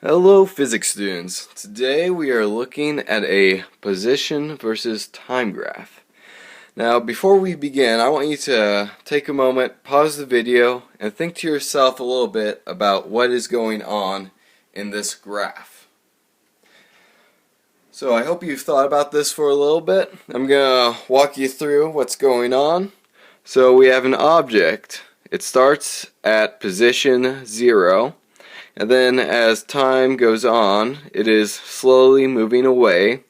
Hello physics students. Today we are looking at a position versus time graph. Now before we begin, I want you to take a moment, pause the video, and think to yourself a little bit about what is going on in this graph. So I hope you've thought about this for a little bit. I'm going to walk you through what's going on. So we have an object. It starts at position 0. And then as time goes on, it is slowly moving away.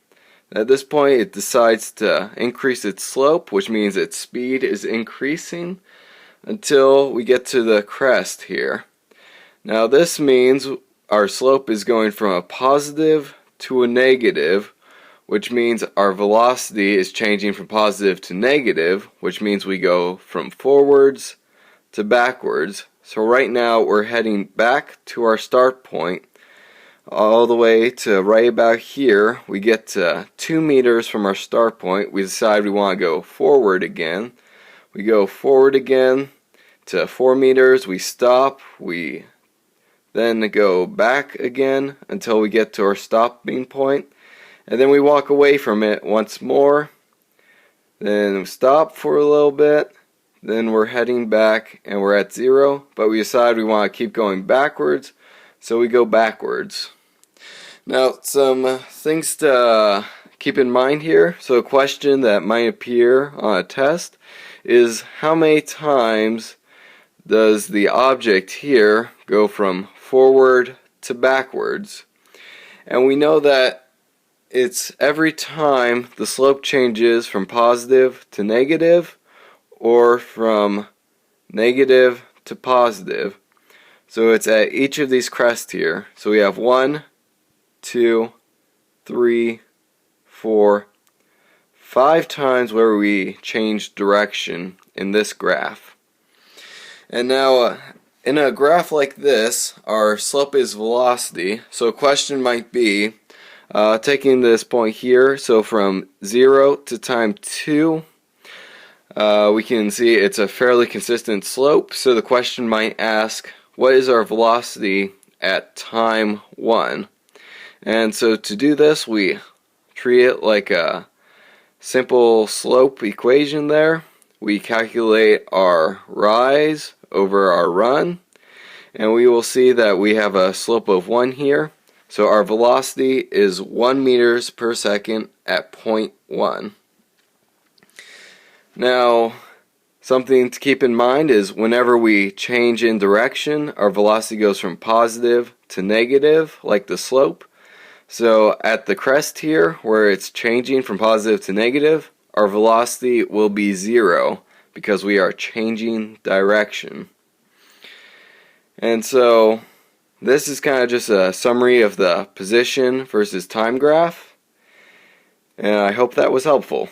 At this point, it decides to increase its slope, which means its speed is increasing until we get to the crest here. Now this means our slope is going from a positive to a negative, which means our velocity is changing from positive to negative, which means we go from forwards to backwards. So right now we're heading back to our start point all the way to right about here. We get to 2 meters from our start point. We decide we want to go forward again. We go forward again to 4 meters. We stop. We then go back again until we get to our stopping point. And then we walk away from it once more. Then stop for a little bit. Then we're heading back and we're at 0, but we decide we want to keep going backwards, so we go backwards. Now some things to keep in mind here. So a question that might appear on a test is how many times does the object here go from forward to backwards? And we know that it's every time the slope changes from positive to negative, or from negative to positive. So it's at each of these crests here. So we have 1, 2, 3, 4, 5 times where we change direction in this graph. And now in a graph like this, our slope is velocity. So a question might be, taking this point here, so from 0 to time 2, we can see it's a fairly consistent slope, so the question might ask, what is our velocity at time 1? And so to do this, we treat it like a simple slope equation there. We calculate our rise over our run, and we will see that we have a slope of 1 here. So our velocity is 1 meters per second at point 1. Now, something to keep in mind is whenever we change in direction, our velocity goes from positive to negative, like the slope. So at the crest here, where it's changing from positive to negative, our velocity will be 0 because we are changing direction. And so this is kind of just a summary of the position versus time graph, and I hope that was helpful.